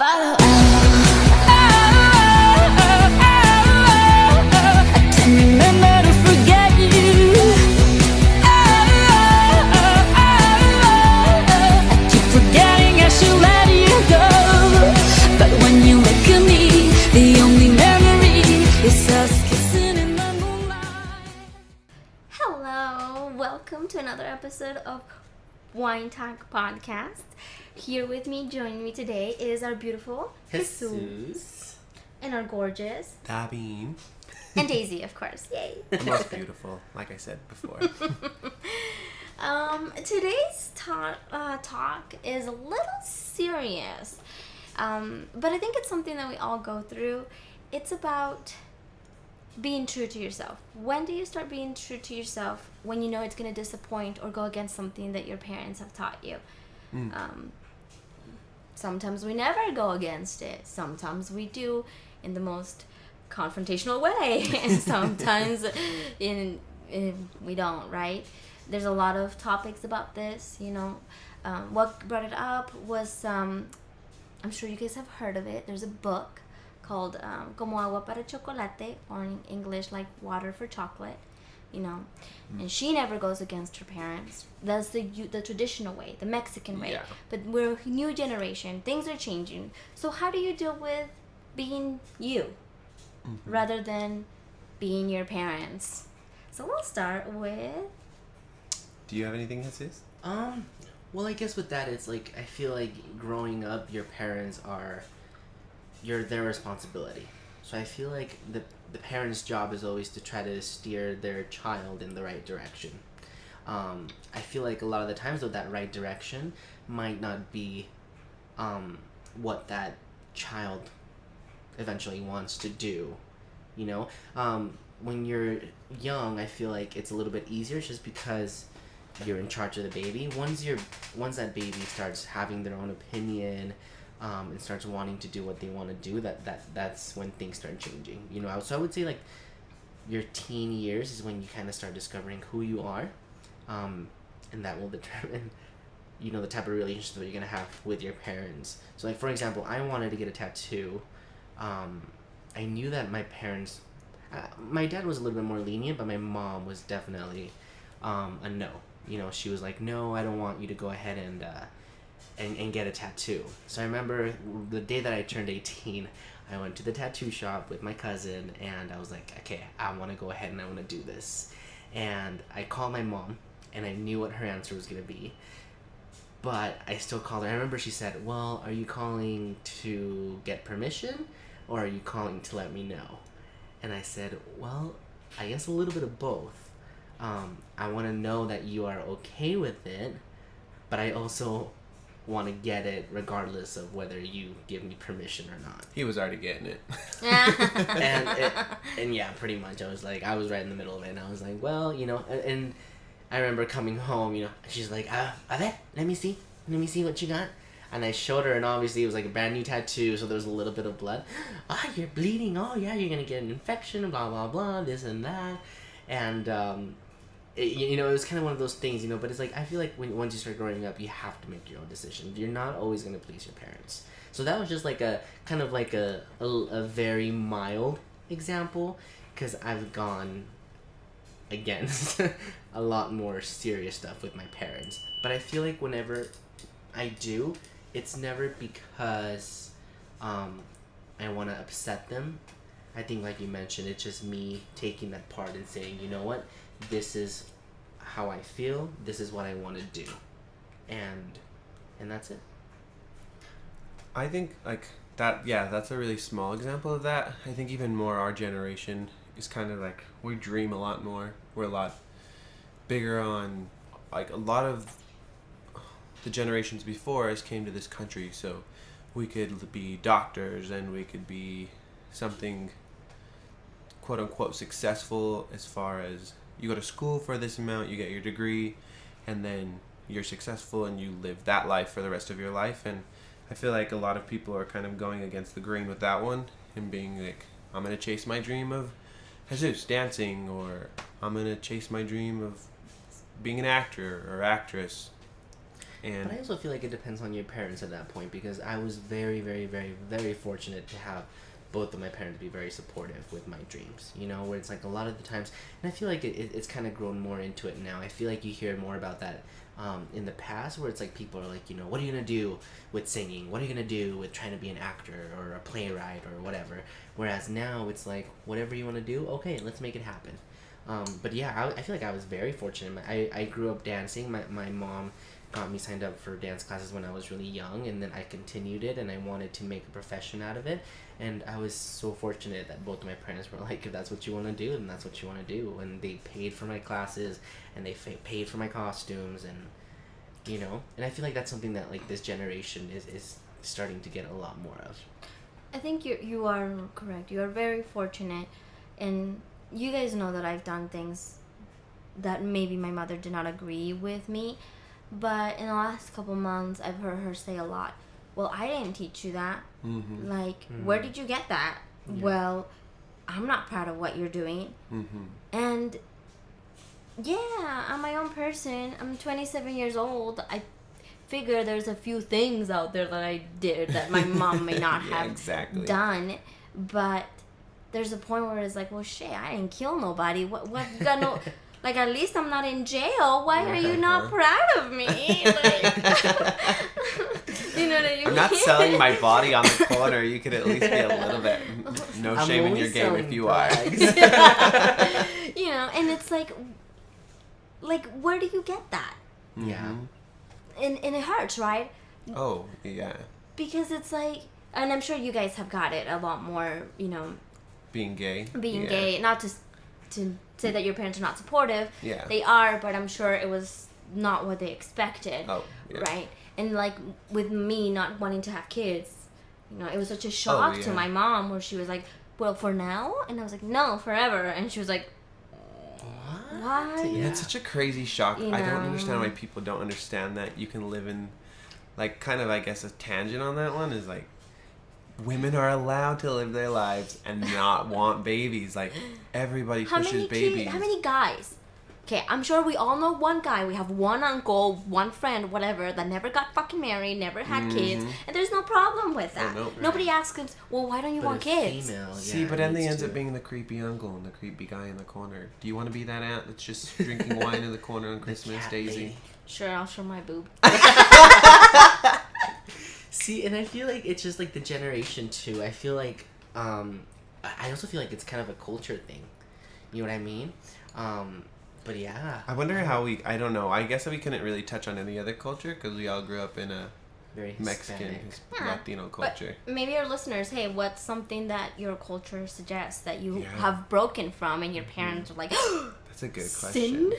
follow. I can't remember to forget you. I keep forgetting I should let you go. But when you look at me, the only memory is us kissing in the moonlight. Hello, welcome to another episode of Wine Talk Podcast. Here with me, joining me today is our beautiful Jesus. and our gorgeous Dabine. and Daisy, of course. Yay! The most beautiful, like I said before. Today's talk is a little serious, but I think it's something that we all go through. It's about being true to yourself. When do you start being true to yourself? When you know it's going to disappoint or go against something that your parents have taught you. Sometimes we never go against it. Sometimes we do in the most confrontational way. And sometimes we don't, right? There's a lot of topics about this, you know. What brought it up was, I'm sure you guys have heard of it. There's a book called Como Agua para Chocolate, or in English, like Water for Chocolate, you know. And she never goes against her parents. That's the traditional way, the Mexican way. Yeah. But we're a new generation. Things are changing. So how do you deal with being you rather than being your parents? So we'll start with... Do you have anything, Jesus? Well, I guess with that, it's like, I feel like growing up, your parents are their responsibility. So I feel like the parent's job is always to try to steer their child in the right direction. I feel like a lot of the times, though, that right direction might not be what that child eventually wants to do, you know? When you're young, I feel like it's a little bit easier just because you're in charge of the baby. Once that baby starts having their own opinion, and starts wanting to do what they want to do, that's when things start changing, you know. So I would say, like, your teen years is when you kind of start discovering who you are, and that will determine, you know, the type of relationship that you're gonna have with your parents. So, like, for example, I wanted to get a tattoo. I knew that my parents, my dad was a little bit more lenient, but my mom was definitely a no. You know, she was like, no, I don't want you to go ahead and get a tattoo. So I remember the day that I turned 18, I went to the tattoo shop with my cousin, and I was like, okay, I want to go ahead and I want to do this. And I called my mom, and I knew what her answer was going to be. But I still called her. I remember she said, well, are you calling to get permission, or are you calling to let me know? And I said, well, I guess a little bit of both. I want to know that you are okay with it, but I also want to get it regardless of whether you give me permission or not. He was already getting it. and yeah, pretty much. I was right in the middle of it, and I was like, well, you know, and I remember coming home, you know, she's like, a ver, let me see what you got. And I showed her, and obviously it was like a brand new tattoo, so there was a little bit of blood. You're bleeding. Oh yeah, you're gonna get an infection, blah blah blah, this and that. And you know, it was kind of one of those things, you know, but it's like, I feel like once you start growing up, you have to make your own decisions. You're not always going to please your parents. So that was just like a very mild example, because I've gone against a lot more serious stuff with my parents. But I feel like whenever I do, it's never because I want to upset them. I think, like you mentioned, it's just me taking that part and saying, you know what, this is how I feel, this is what I want to do, and that's it. I think, like, that, yeah, that's a really small example of that. I think even more our generation is kind of like, we dream a lot more. We're a lot bigger on, like, a lot of the generations before us came to this country, so we could be doctors, and we could be something quote-unquote successful, as far as you go to school for this amount, you get your degree, and then you're successful and you live that life for the rest of your life. And I feel like a lot of people are kind of going against the grain with that one and being like, I'm going to chase my dream of Jesus dancing, or I'm going to chase my dream of being an actor or actress. And But I also feel like it depends on your parents at that point, because I was very, very, very, very fortunate to have both of my parents be very supportive with my dreams. You know, where it's like a lot of the times, and I feel like it's kind of grown more into it now. I feel like you hear more about that in the past, where it's like people are like, you know, what are you gonna do with singing? What are you gonna do with trying to be an actor or a playwright or whatever? Whereas now it's like, whatever you want to do, okay, let's make it happen. But yeah, I feel like I was very fortunate. I grew up dancing. My mom got me signed up for dance classes when I was really young, and then I continued it, and I wanted to make a profession out of it. And I was so fortunate that both of my parents were like, if that's what you want to do, then that's what you want to do. And they paid for my classes, and they paid for my costumes, and you know. And I feel like that's something that like this generation is starting to get a lot more of. I think you are correct. You are very fortunate, and you guys know that I've done things that maybe my mother did not agree with me, but in the last couple months, I've heard her say a lot, well, I didn't teach you that. Mm-hmm. Like, where did you get that? Yeah. Well, I'm not proud of what you're doing. Mm-hmm. And yeah, I'm my own person. I'm 27 years old. I figure there's a few things out there that I did that my mom may not Yeah, have exactly. done, but there's a point where it's like, well, shit, I didn't kill nobody. What you got no, like, at least I'm not in jail. Why are you not proud of me? Like, you know what I mean? I'm not selling my body on the corner. You could at least be a little bit no I'm shame in only your game if selling you are. bags. You know, and it's like, where do you get that? Yeah. Mhm. And it hurts, right? Oh, yeah. Because it's like, and I'm sure you guys have got it a lot more, you know, Being gay. being Yeah. gay. Not to say that your parents are not supportive. Yeah. They are, but I'm sure it was not what they expected. Oh, yeah. Right? And like with me not wanting to have kids, you know, it was such a shock to yeah. my mom where she was like, well, for now? And I was like, no, forever. And she was like, what? Yeah, it's such a crazy shock. You I don't know. understand why people don't understand that you can live in, like, kind of, I guess, a tangent on that one is, like, women are allowed to live their lives and not want babies. Like, everybody pushes babies. How many guys? Okay, I'm sure we all know one guy. We have one uncle, one friend, whatever, that never got fucking married, never had kids, and there's no problem with that. no. Nobody asks him, well, why don't you But want a kids? female, See, yeah, but then they needs ends to. up being the creepy uncle and the creepy guy in the corner. Do you want to be that aunt that's just drinking wine in the corner on The Christmas, cat Daisy? lady. Sure, I'll show my boob. See, and I feel like it's just like the generation too. I feel like I also feel like it's kind of a culture thing. You know what I mean? But yeah, I wonder how I don't know. I guess we couldn't really touch on any other culture because we all grew up in a very Mexican, Hispanic. Huh. Latino But culture. maybe our listeners, hey, what's something that your culture suggests that you Yeah. have broken from and your parents are like, That's a good question. sin?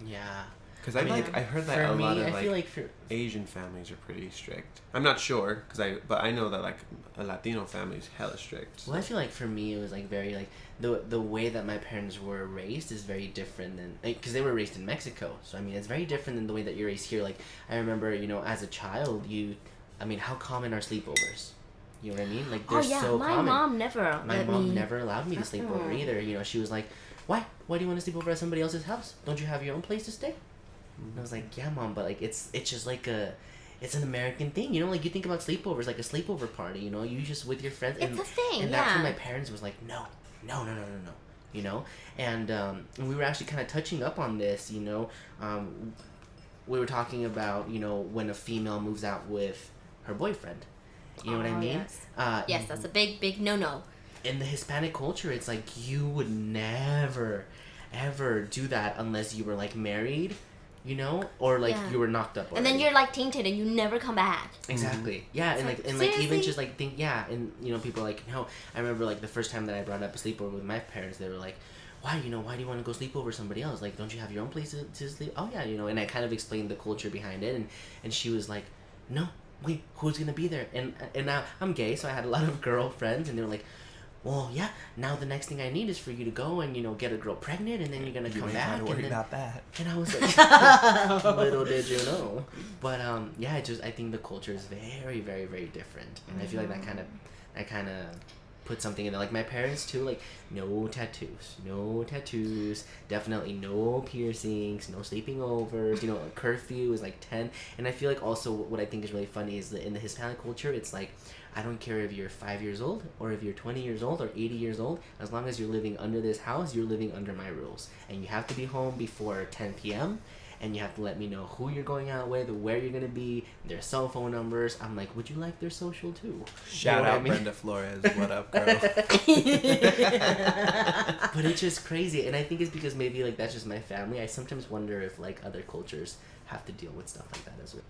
Yeah. Because I mean, I heard that For a me, lot of I like feel like for Asian families are pretty strict. I'm not sure but I know that like a Latino family is hella strict. well, I feel like for me it was like very like the way that my parents were raised is very different than because they were raised in Mexico. So I mean, it's very different than the way that you're raised here. Like I remember, you know, as a child, I mean, how common are sleepover? You know what I mean? Like they're Oh yeah, so my common. mom never My let mom me. never allowed me to sleep over either. You know, she was like, "Why? Why do you want to sleep over at somebody else's house? Don't you have your own place to stay?" And I was like, "Yeah, mom, but like it's just like it's an American thing, you know. Like you think about sleepovers, like a sleepover party. You know, you just with your friends. It's a thing, And that's yeah. when my parents was like, no. You know, and we were actually kind of touching up on this. You know, we were talking about when a female moves out with her boyfriend. You know what I Oh, mean? yes. Yes, that's a big no-no. In the Hispanic culture, it's like you would never, ever do that unless you were like married, you know, or like Yeah. you were knocked up. And then already. you're like tainted and you never come back. Exactly. Yeah, and It's like like, even seriously? just like think and people are like no. I remember like the first time that I brought up a sleepover with my parents, they were like, why do you want to go sleep over somebody else? Like, don't you have your own place to sleep? Oh yeah, and I kind of explained the culture behind it, and she was like, no, wait, who's gonna be there? And now I'm gay, so I had a lot of girlfriends, and they were like, well, yeah, now the next thing I need is for you to go and get a girl pregnant, and then you're gonna come back. Don't worry and then, about that. and I was like, little did you know. But yeah, I think the culture is very, very, very different, and I feel like that kind of put something in there. Like my parents too, like no tattoos, definitely no piercings, no sleeping overs, you know, curfew is like 10. And I feel like also what I think is really funny is that in the Hispanic culture, it's like, I don't care if you're 5 years old or if you're 20 years old or 80 years old, as long as you're living under this house, you're living under my rules. And you have to be home before 10 p.m. and you have to let me know who you're going out with, where you're going to be, their cell phone numbers. I'm like, would you like their social too? Shout You know what out I mean? Brenda Flores. What up, girl? But it's just crazy, and I think it's because maybe like that's just my family. I sometimes wonder if like other cultures have to deal with stuff like that as well.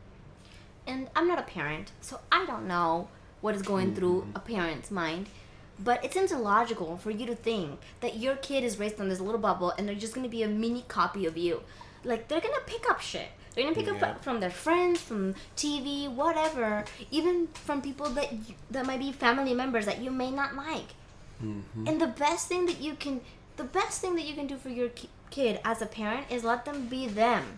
And I'm not a parent, so I don't know what is going through a parent's mind. But it seems illogical for you to think that your kid is raised on this little bubble and they're just going to be a mini copy of you. Like, they're going to pick up shit. They're going to pick up from their friends, from TV, whatever. Even from people that might be family members that you may not like. And the best thing that you can do for your kid as a parent is let them be them.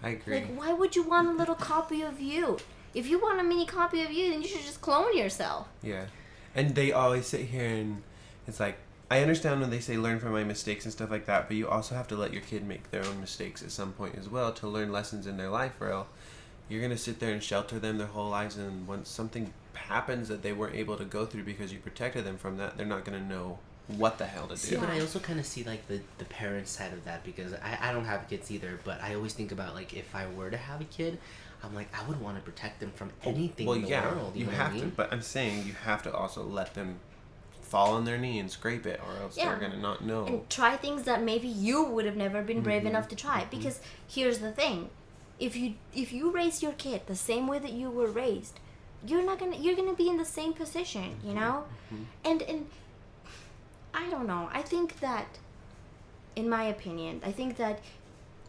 I agree. Like, why would you want a little copy of you? If you want a mini copy of you, then you should just clone yourself. Yeah. And they always sit here and it's like, I understand when they say learn from my mistakes and stuff like that, but you also have to let your kid make their own mistakes at some point as well to learn lessons in their life, or else you're going to sit there and shelter them their whole lives, and once something happens that they weren't able to go through because you protected them from that, they're not going to know what the hell to See, do. but I also kind of see like the parent side of that, because I don't have kids either, but I always think about like if I were to have a kid, I'm like, I would want to protect them from anything in the world. You know have what I mean? to, but I'm saying you have to also let them fall on their knee and scrape it, or else they're going to not know. And try things that maybe you would have never been brave enough to try. Because here's the thing. If you raise your kid the same way that you were raised, you're gonna be in the same position, you know? And I don't know. I think that, in my opinion, I think that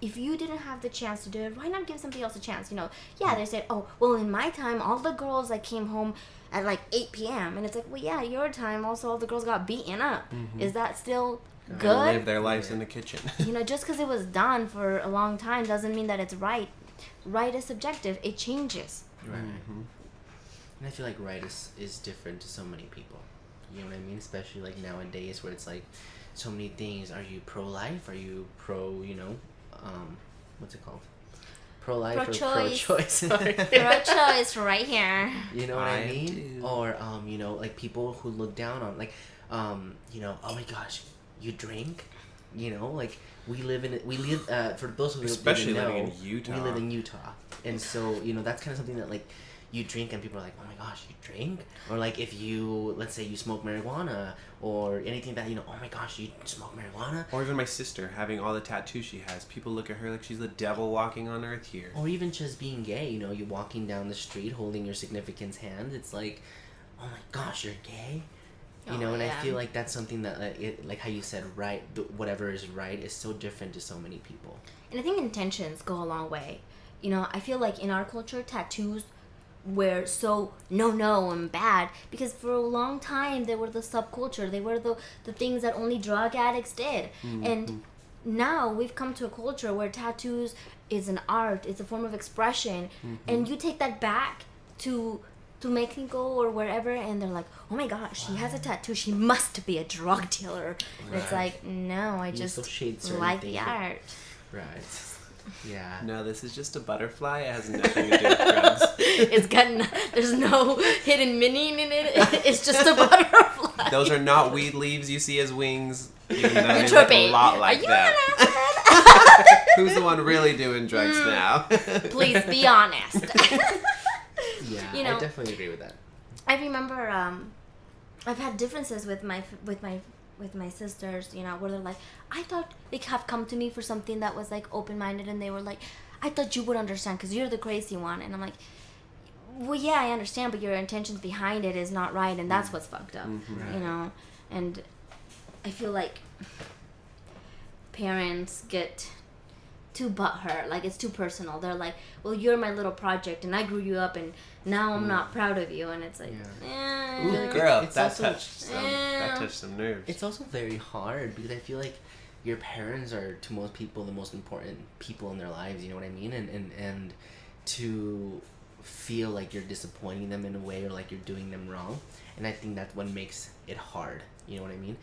if you didn't have the chance to do it, why not give somebody else a chance? You know, yeah, they said, oh, well, in my time, all the girls like came home at like 8 p.m. And it's like, well, yeah, your time, also all the girls got beaten up. Is that still They good? live their lives in the kitchen. You know, just because it was done for a long time doesn't mean that it's right. Right is subjective. It changes. Right. And I feel like right is different to so many people. You know what I mean? Especially like nowadays where it's like so many things. Are you pro-life? Are you pro, you know, what's it called? Pro-life Pro-choice. or pro-choice? Sorry. Pro-choice right here. You know what I I mean? do. Or, you know, like people who look down on, like, you know, oh my gosh, you drink? You know, like we live, for those who Especially didn't living know, in Utah. we live in Utah. And so, you know, that's kind of something that like you drink and people are like, oh my gosh, you drink? Or like if you, let's say you smoke marijuana or anything that, you know, oh my gosh, you smoke marijuana? Or even my sister having all the tattoos she has. People look at her like she's the devil walking on earth here. Or even just being gay, you know, you're walking down the street holding your significant's hand. It's like, oh my gosh, you're gay? You know, and I feel like that's something that, like how you said, right, whatever is right is so different to so many people. And I think intentions go a long way. You know, I feel like in our culture, tattoos were so no and bad because for a long time they were the subculture. They were the things that only drug addicts did. And now we've come to a culture where tattoos is an art, it's a form of expression, and you take that back to Mexico or wherever, and they're like, oh my gosh, she has a tattoo, she must be a drug dealer. And it's like, no, I just associate certain like the things with- art. Right. Yeah. No, this is just a butterfly. It has nothing to do with drugs. It's got there's no hidden meaning in it. It's just a butterfly. Those are not weed leaves you see as wings. Even though You're they look tripping. a lot like Are you that. on acid? Who's the one really doing drugs now? Please be honest. Yeah, You know- I definitely agree with that. I remember I've had differences with my sisters, you know, where they're like, I thought they have come to me for something that was like open-minded, and they were like, I thought you would understand because you're the crazy one. And I'm like, well, yeah, I understand, but your intentions behind it is not right, and that's what's fucked up, you know. And I feel like parents get too butthurt, like it's too personal. They're like, well, you're my little project, and I grew you up, and now I'm not proud of you. And it's like, Yeah. Ooh, like girl, it's that also- touched some nerves. It's also very hard because I feel like your parents are to most people the most important people in their lives. You know what I mean? And to feel like you're disappointing them in a way, or like you're doing them wrong. And I think that's what makes it hard. You know what I mean?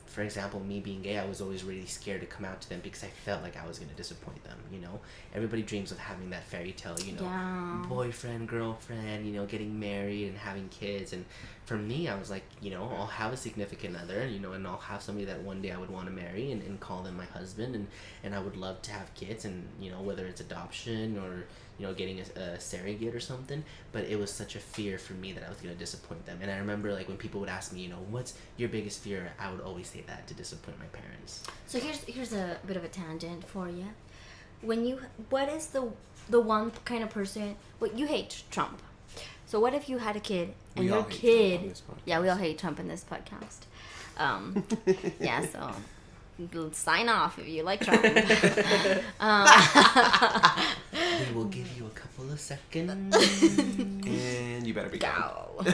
For example, me being gay, I was always really scared to come out to them because I felt like I was going to disappoint them, you know? Everybody dreams of having that fairy tale, you know, Yeah. boyfriend, girlfriend, you know, getting married and having kids. And for me, I was like, you know, I'll have a significant other, you know, and I'll have somebody that one day I would want to marry and call them my husband. And I would love to have kids, and, you know, whether it's adoption or, you know, getting a surrogate or something. But it was such a fear for me that I was going to disappoint them. And I remember, like, when people would ask me, you know, what's your biggest fear, I would always say that, to disappoint my parents. So here's a bit of a tangent for you. What is the one kind of person? What you hate Trump. So what if you had a kid and We all your hate Trump kid? on this podcast. Yeah, we all hate Trump in this podcast. Yeah, so sign off if you like Trump. We will give you a couple of seconds. And you better be gone. Go.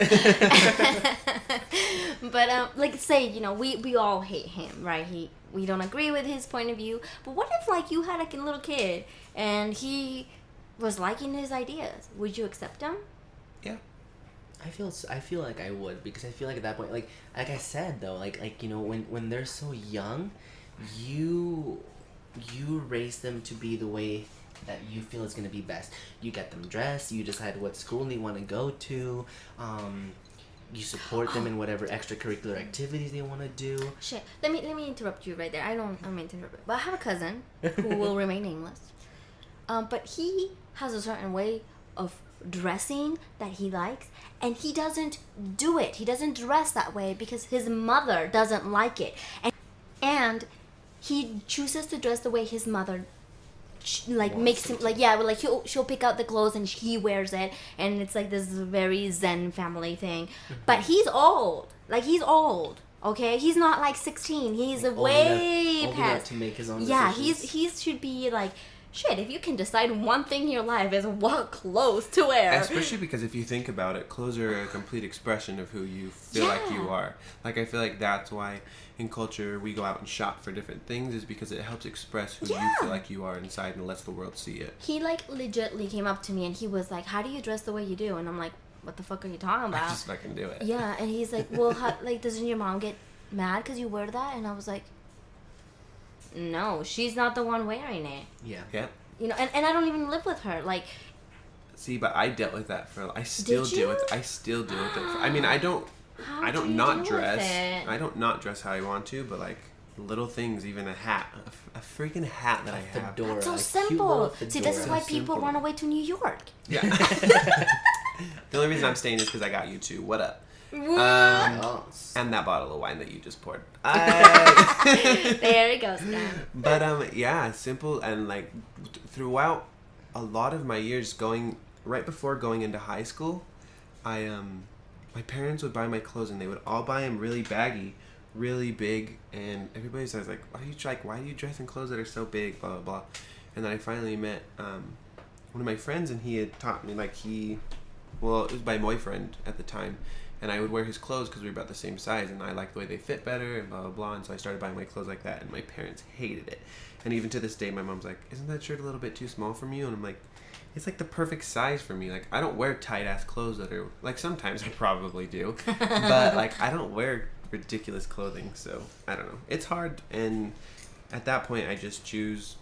But like, say, you know, we all hate him, right? We don't agree with his point of view. But what if, like, you had a little kid and he was liking his ideas? Would you accept him? Yeah. I feel like I would, because I feel like at that point, like I said though, like you know, when they're so young, you raise them to be the way that you feel is going to be best. You get them dressed, you decide what school they want to go to, you support them in whatever extracurricular activities they want to do. Shit. Let me interrupt you right there. I don't mean to interrupt. But I have a cousin who will remain nameless. But he has a certain way of dressing that he likes, and he doesn't do it. He doesn't dress that way because his mother doesn't like it. And he chooses to dress the way his mother makes him, like, yeah, like she'll pick out the clothes and he wears it, and it's like this very Zen family thing. But he's old. Like, he's old. Okay, he's not like 16. He's Like, way old enough past. to make his own Yeah, decisions. he should be like, shit. If you can decide one thing in your life is what clothes to wear. Especially because if you think about it, clothes are a complete expression of who you feel like you Yeah. are. Like, I feel like that's why in culture we go out and shop for different things, is because it helps express who you Yeah. feel like you are inside and lets the world see it. He like legitly came up to me and he was like, "How do you dress the way you do?" And I'm like, "What the fuck are you talking I about?" just fucking do it. Yeah, and he's like, "Well, how, like, doesn't your mom get mad because you wear that?" And I was like, "No, she's not the one wearing it." Yeah. Yeah. You know, and I don't even live with her. Like, See, but I dealt with that I still Did deal with you? I still deal with it. I mean, I don't how I do don't you not deal with dress. it? I don't not dress how I want to, but like little things, even a hat, a freaking hat that I have. Fedora, That's so a cute simple. little See, this is fedora. why So people simple. run away to New York. Yeah. The only reason I'm staying is because I got you too. What up? Oh, And that bottle of wine that you just poured. I- There it goes. Now. But yeah, simple. And like throughout a lot of my years, right before going into high school, my parents would buy my clothes and they would all buy them really baggy, really big, and everybody says like, why do you dress in clothes that are so big, blah blah blah. And then I finally met one of my friends, and he had taught me, like, it was my boyfriend at the time, and I would wear his clothes because we were about the same size, and I liked the way they fit better, and blah blah blah. And so I started buying my clothes like that, and my parents hated it. And even to this day, my mom's like, "Isn't that shirt a little bit too small for you?" And I'm like, "It's like the perfect size for me. Like, I don't wear tight ass clothes that are like, sometimes I probably do, but like I don't wear ridiculous clothing." So I don't know. It's hard, and at that point, I just choose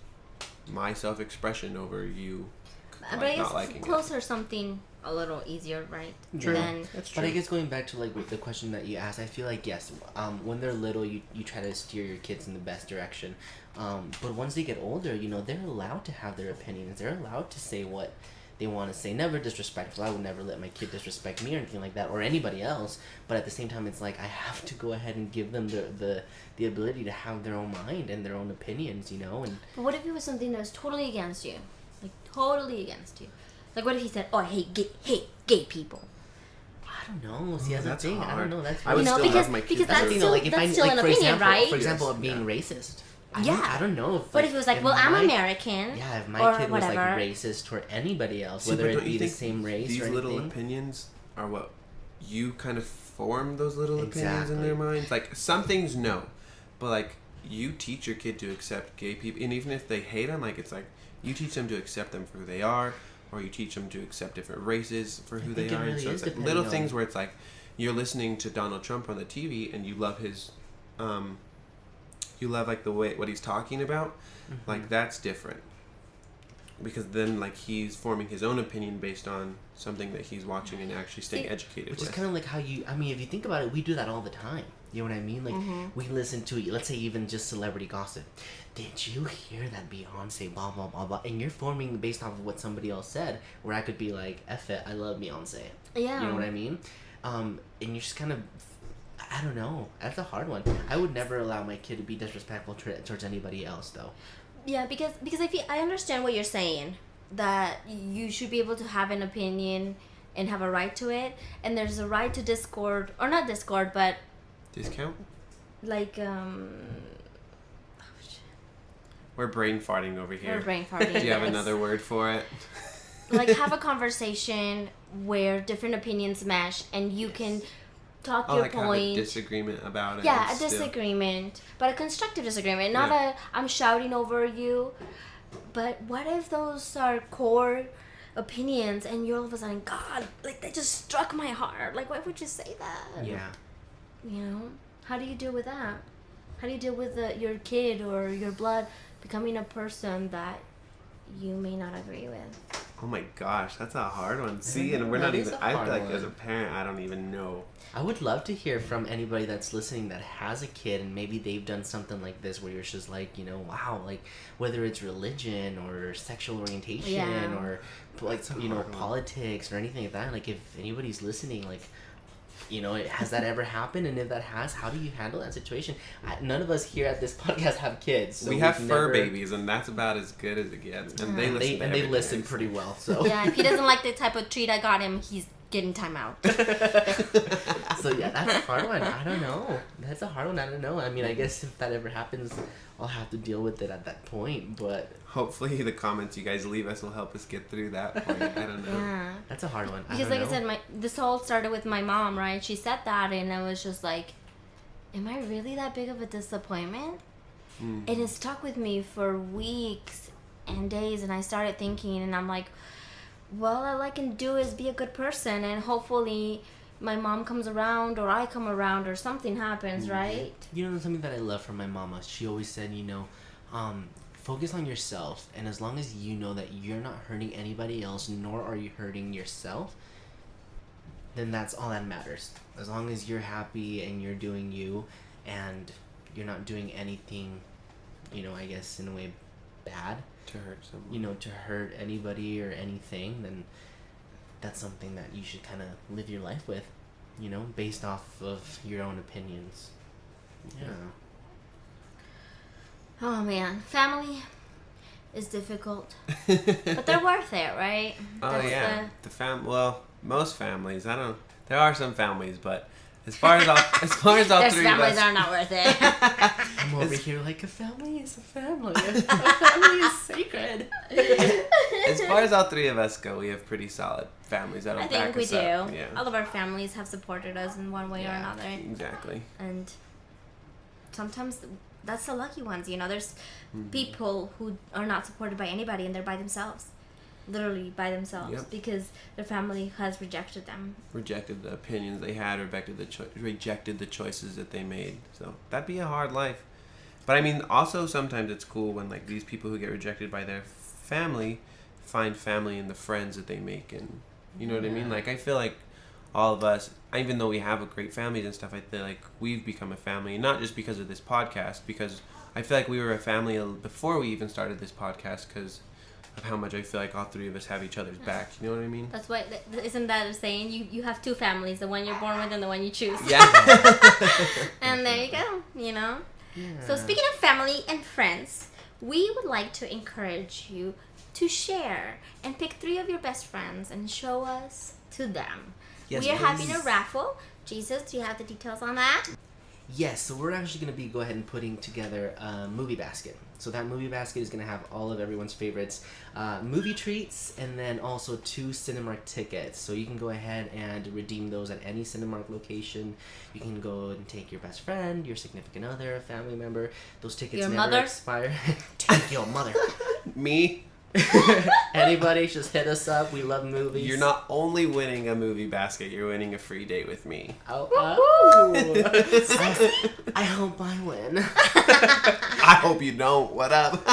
my self-expression over you. But I not guess liking clothes are something a little easier, right? True. Than, That's But I guess going back to like with the question that you asked, I feel like yes, when they're little, you try to steer your kids in the best direction. But once they get older, you know, they're allowed to have their opinions. They're allowed to say what they want to say. Never disrespectful. I would never let my kid disrespect me or anything like that, or anybody else. But at the same time, it's like I have to go ahead and give them the ability to have their own mind and their own opinions, you know. And but what if it was something that was totally against you? Like, totally against you. Like, what if he said, "Oh, I hate gay people"? I don't know. See, that's the that's thing. I hard. don't know. That's I would You know, still because- have my kids. because that that's are- you know, like if that's I still like an for opinion, example, right? for example, Yes, of being yeah. racist. Yeah. I don't know if What like, if it was like, if "Well, I'm my- American"? Yeah, if or my kid was like whatever. racist toward anybody else, See, whether but it don't be you the think same race these or little anything. opinions are what you kind of form those little opinions in Exactly. their minds? Like, some things no, but like you teach your kid to accept gay people, and even if they hate them, like it's like you teach them to accept them for who they are, or you teach them to accept different races for who I they think it are. really And so is it's like depending little on- things where it's like you're listening to Donald Trump on the TV and you love his, you love like the way what he's talking about, like that's different. Because then, like, he's forming his own opinion based on something that he's watching and actually staying educated Which with. is kind of like how you, I mean, if you think about it, we do that all the time. You know what I mean? Like, we listen to, let's say, even just celebrity gossip. Did you hear that Beyonce, blah, blah, blah, blah? And you're forming based off of what somebody else said, where I could be like, F it, I love Beyonce. Yeah. You know what I mean? And you're just kind of, I don't know. That's a hard one. I would never allow my kid to be disrespectful towards anybody else, though. Yeah, because I understand what you're saying, that you should be able to have an opinion and have a right to it, and there's a right to discord, or not discord, but Discount? like We're brain farting over here. or brain farting. Do you have yes. another word for it? Like have a conversation where different opinions mesh, and you can talk Oh, your like have a point. disagreement about it. Yeah, and a still- disagreement, but a constructive disagreement, not Yeah. I'm shouting over you. But what if those are core opinions and you're all of a sudden, God, like that just struck my heart. Like, why would you say that? Yeah. You know, how do you deal with that? How do you deal with your kid or your blood becoming a person that you may not agree with? Oh my gosh, that's a hard one. See, and we're That not is even. a I hard feel like one. as a parent, I don't even know. I would love to hear from anybody that's listening that has a kid and maybe they've done something like this where you're just like, you know, wow, like whether it's religion or sexual orientation Yeah. or like, That's a you know, hard one. politics or anything like that. Like if anybody's listening, like, you know, has that ever happened? And if that has, how do you handle that situation? None of us here at this podcast have kids. So we have we've fur never- babies, and that's about as good as it gets. And they listen. to and they everything listen I say. pretty well. So Yeah, if he doesn't like the type of treat I got him, he's getting time out. So yeah, that's a hard one. I don't know. That's a hard one. I don't know. I mean, I guess if that ever happens, I'll have to deal with it at that point. But Hopefully, the comments you guys leave us will help us get through that point. I don't know. Yeah. that's a hard one. Because like I said, this all started with my mom, right? She said that, and I was just like, am I really that big of a disappointment? Mm. And it stuck with me for weeks and days, and I started thinking, and I'm like, well, all I can do is be a good person, and hopefully my mom comes around, or I come around, or something happens, right? You know, something that I love from my mama. She always said, you know, focus on yourself, and as long as you know that you're not hurting anybody else, nor are you hurting yourself, then that's all that matters. As long as you're happy and you're doing you, and you're not doing anything, you know, I guess in a way bad, To hurt someone. you know, to hurt anybody or anything, then that's something that you should kind of live your life with, you know, based off of your own opinions. Yeah. Oh man, family is difficult, but they're worth it, right? Oh That's yeah, well, most families. I don't. There are some families, but as far as all There's three of families us, are not worth it. I'm over here like a family is a family. A family is sacred. as far as all three of us go, we have pretty solid families that'll I back think we us do. up. Yeah. All of our families have supported us in one way or Yeah, another. Exactly. And sometimes that's the lucky ones, you know. There's Mm-hmm. people who are not supported by anybody and they're by themselves. Literally by themselves. Yep. Because their family has rejected them. Rejected the opinions they had, rejected the choices that they made. So that'd be a hard life. But I mean, also sometimes it's cool when like these people who get rejected by their family find family in the friends that they make, and you know what I mean. Yeah. Like I feel like all of us, even though we have a great families and stuff, I feel like we've become a family, not just because of this podcast, because I feel like we were a family before we even started this podcast because of how much I feel like all three of us have each other's back. You know what I mean? That's why, isn't that a saying? You have two families, the one you're born with and the one you choose. Yeah. And there you go, you know? Yeah. So speaking of family and friends, we would like to encourage you to share and pick 3 of your best friends and show us to them. Yes, we are having a please. raffle. Jesus, do you have the details on that? Yes, so we're actually going to go ahead and putting together a movie basket. So that movie basket is going to have all of everyone's favorites, movie treats, and then also 2 Cinemark tickets. So you can go ahead and redeem those at any Cinemark location. You can go and take your best friend, your significant other, a family member. Those tickets Your never mother? expire. Take your mother. Me? Anybody, just hit us up. We love movies. You're not only winning a movie basket, you're winning a free date with me. Oh, I hope I win. I hope you don't. What up?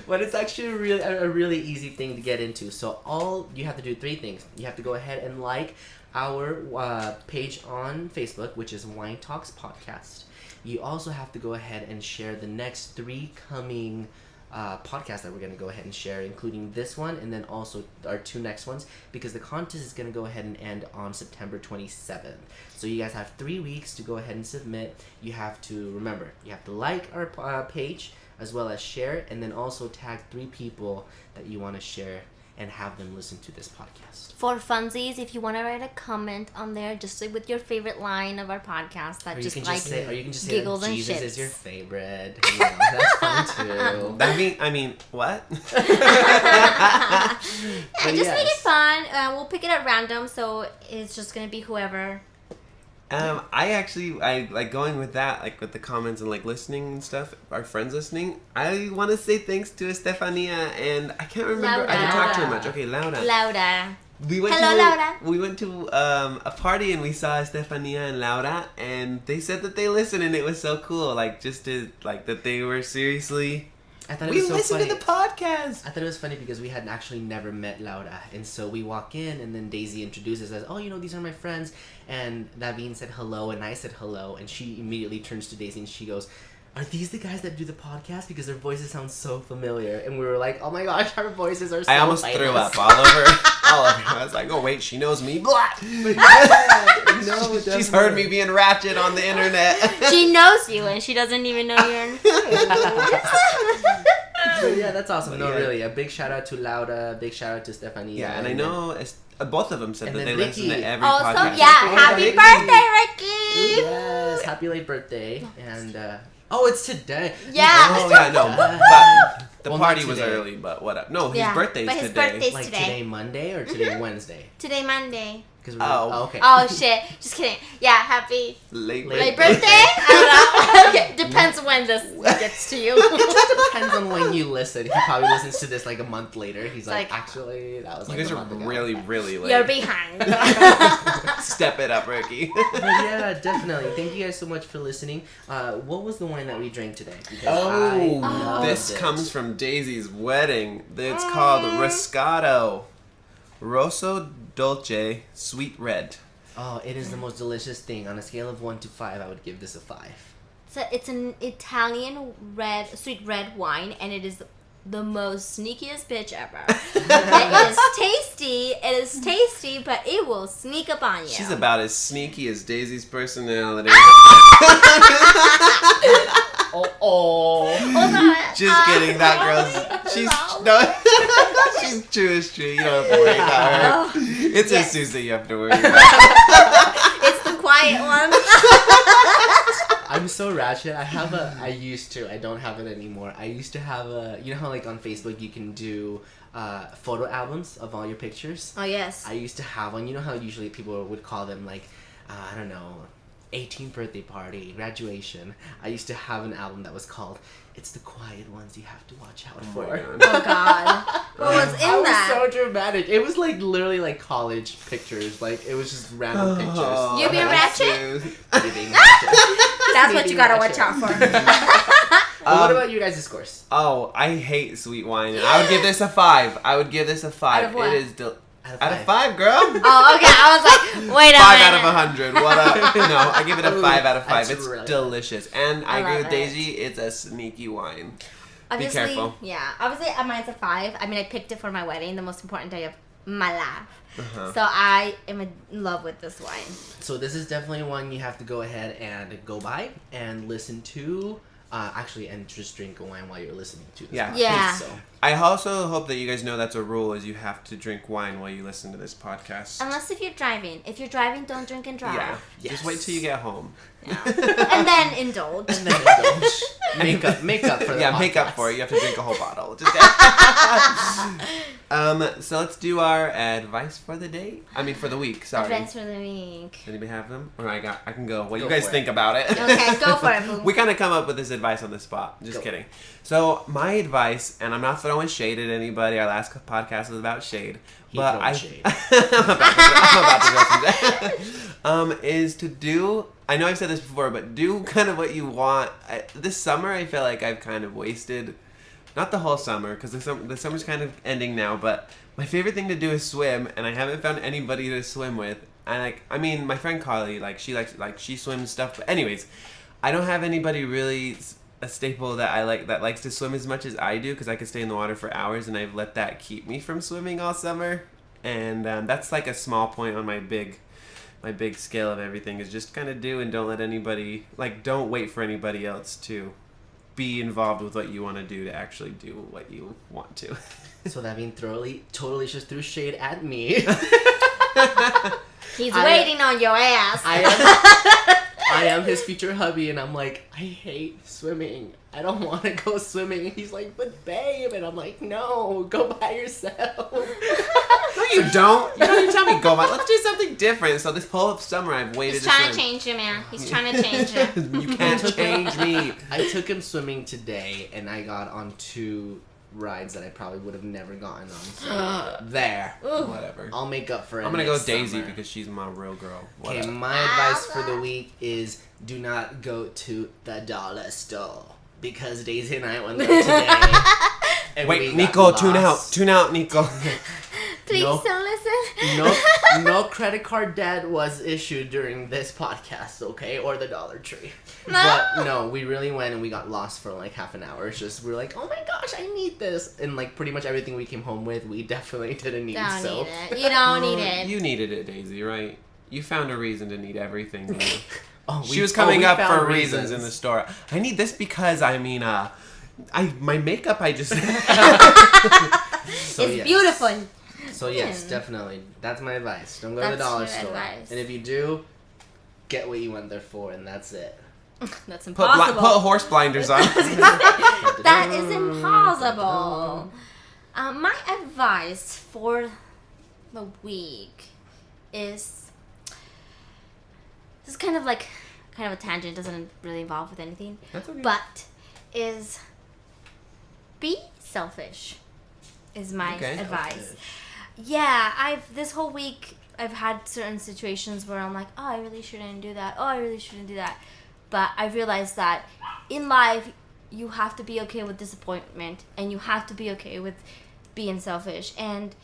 But it's actually a really easy thing to get into. So all you have to do 3 things. You have to go ahead and like our page on Facebook, which is Wine Talks Podcast. You also have to go ahead and share the next 3 coming podcast that we're going to go ahead and share, including this one and then also our 2 next ones, because the contest is going to go ahead and end on September 27th. So you guys have 3 weeks to go ahead and submit. You have to remember, you have to like our page as well as share, and then also tag 3 people that you want to share and have them listen to this podcast. For funsies, if you want to write a comment on there, just like with your favorite line of our podcast, that Or you just can like just say, or you can just say giggles that and Jesus shits. is your favorite. You know, that's fun too. I mean, what? Yeah, But just make it yes. fun. We'll pick it at random, so it's just gonna be whoever. I like going with that, like with the comments and like listening and stuff. Our friends listening. I want to say thanks to Estefania, and I can't remember. I didn't talk to her much. Okay, Laura. Laura. Hello, Laura. We went to a party and we saw Estefania and Laura, and they said that they listened, and it was so cool. Like just to like that they were seriously. I thought it We was so listened funny. to the podcast. I thought it was funny because we had actually never met Laura, and so we walk in, and then Daisy introduces us. Oh, these are my friends, and Davin said hello, and I said hello, and she immediately turns to Daisy and she goes, "Are these the guys that do the podcast? Because their voices sound so familiar." And we were like, "Oh my gosh, our voices are so I almost famous." threw up all over. I was like, "Oh wait, she knows me." Blah. No, She's heard me being ratchet on the internet. She knows you, and she doesn't even know you're. But yeah, that's awesome. But No, yeah. really, a big shout out to Laura, big shout out to Stephanie. Yeah, and I know both of them said And that then they listen Ricky. to every Also, podcast. yeah, Oh, happy Ricky. birthday, Ricky! Yes, happy late birthday, and oh, it's today. Yeah. Oh yeah, no, Yeah. but the Well, party not was today. early. But what up? No, his Yeah, birthday's but his today. birthday's Like today. today Monday or today Wednesday? Today, Monday. Because Oh. okay. Oh shit! Just kidding. Yeah, happy Late late birthday. birthday. I don't know. Okay, depends when this gets to you. It depends on when you listen. He probably listens to this like a month later. He's like, like- actually, that was You like guys a are month ago. really, really late. You're behind. Step it up, Ricky. But yeah, definitely. Thank you guys so much for listening. What was the wine that we drank today? Because I loved This it. comes from Daisy's wedding. It's called Roscato. Rosso Dolce Sweet Red. Oh, it is the most delicious thing. On a scale of 1 to 5, I would give this a 5. So it's an Italian sweet red wine, and it is the most sneakiest bitch ever. It is tasty. It is tasty, but it will sneak up on you. She's about as sneaky as Daisy's personality. Oh. Just kidding, that girl's. She's no, she's true as true. You don't have to worry about her. It's Yes. Jesus you have to worry about. It's the quiet one. I'm so ratchet. I used to. I don't have it anymore. I used to have you know how like on Facebook you can do photo albums of all your pictures? Oh yes. I used to have one. You know how usually people would call them like, I don't know, 18th birthday party, graduation. I used to have an album that was called "It's the Quiet Ones You Have to Watch Out For." Oh God. What was in I was that? so dramatic. It was like literally like college pictures. Like it was just random pictures. You being ratchet? Being ratchet. That's what you gotta watch out for. Well, what about you guys' scores? Oh, I hate sweet wine. I would give this a 5. I would give this a 5. Out of what? It is Out out of 5, girl. Oh, okay. I was like, wait a 5 minute. out of 100. What up? No, I give it a 5 out of 5. That's It's really delicious. And I I agree love with it. Daisy. It's a sneaky wine. Obviously, careful. Yeah. Obviously, mine's a 5. I mean, I picked it for my wedding, the most important day of my life. Uh-huh. So I am in love with this wine. So this is definitely one you have to go ahead and go by and listen to. Actually, and just drink a wine while you're listening to this. Yeah. podcast. Yeah. So I also hope that you guys know that's a rule is you have to drink wine while you listen to this podcast. Unless if you're driving. If you're driving, don't drink and drive. Yeah. Yes. Just wait till you get home. Yeah. And then indulge. and then indulge. Make up for the Yeah, make up podcast. for it. You have to drink a whole bottle. Just so let's do our advice for the day. I mean, for the week. Sorry. Advice for the week. Anybody have them? Or I can go. What do you Go guys for think it. about it? Okay, go for it, boo. We kind of come up with this advice on the spot. Just Go. kidding. So my advice, and I'm not throwing shade at anybody. Our last podcast was about shade, He but throwing I shade. I'm about to throw some is to do. I know I've said this before, but do kind of what you want. This summer, I feel like I've kind of wasted. Not the whole summer, because the summer's kind of ending now, but my favorite thing to do is swim, and I haven't found anybody to swim with. And I mean, my friend Carly, she swims stuff, but anyways, I don't have anybody really a staple that I like that likes to swim as much as I do, because I could stay in the water for hours, and I've let that keep me from swimming all summer. And that's like a small point on my big scale of everything, is just kind of do and don't let anybody, don't wait for anybody else to be involved with what you want to do to actually do what you want to. So that means totally just threw shade at me. He's I- waiting on your ass. I am his future hubby, and I'm like, I hate swimming. I don't want to go swimming. And he's like, but babe, and I'm like, no, go by yourself. No, you don't. You don't even tell me go. Let's do something different. So this whole summer, I've waited. He's trying to swim. change you, man. He's trying to change you. You can't change me. I took him swimming today, and I got on 2 rides that I probably would have never gotten on. So there. Whatever. I'll make up for it. I'm gonna go next Daisy summer. because she's my real girl. Okay, Whatever. my advice for the week is do not go to the dollar store, because Daisy and I went there today. And we Wait, got Nico, tune out. lost. Tune out, Nico. Please No. don't listen. No credit card debt was issued during this podcast, okay? Or the Dollar Tree. But no, we really went and we got lost for like half an hour. It's just, we were like, oh my gosh, I need this. And like pretty much everything we came home with, we definitely didn't need. Don't So need it. You don't need it. You needed it, Daisy, right? You found a reason to need everything. Didn't you? Oh, She was coming we up found for reasons in the store. I need this because my makeup. I just So, It's yes. beautiful. So yes, definitely. That's my advice. Don't go to the That's dollar your store. advice. And if you do, get what you went there for, and that's it. That's put impossible. horse blinders on. That is impossible. My advice for the week is, this is kind of a tangent, doesn't really involve with anything, That's okay. but is be selfish is my Okay. advice. Yeah, this whole week I've had certain situations where I'm like, oh, I really shouldn't do that. Oh, I really shouldn't do that. But I realized that in life, you have to be okay with disappointment, and you have to be okay with being selfish. And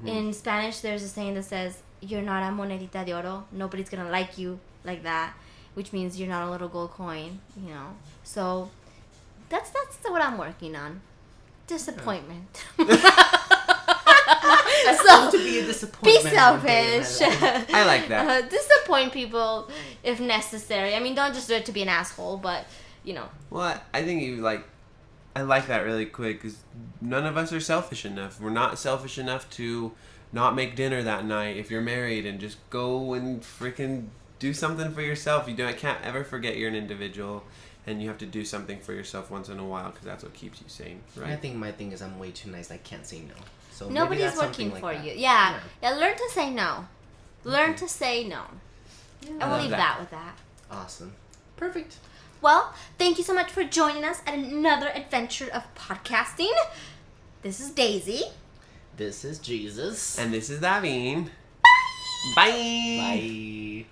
in Spanish, there's a saying that says, you're not a monedita de oro. Nobody's going to like you like that, which means you're not a little gold coin, you know. So that's what I'm working on. Disappointment. So, To be a be disappointment. one day in my selfish. life. I like that. Disappoint people if necessary. I mean, don't just do it to be an asshole, but, you know. Well, I think I like that really quick, because none of us are selfish enough. We're not selfish enough to not make dinner that night if you're married, and just go and freaking do something for yourself. I can't ever forget you're an individual, and you have to do something for yourself once in a while, because that's what keeps you sane, right? I think my thing is I'm way too nice. I can't say no. So maybe Nobody's that's working something for like you. that. Yeah. Learn to say no. Learn to say no. And I we'll love leave that. that with that. Awesome. Perfect. Well, thank you so much for joining us at another adventure of podcasting. This is Daisy. This is Jesus. And this is Davin. Bye. Bye.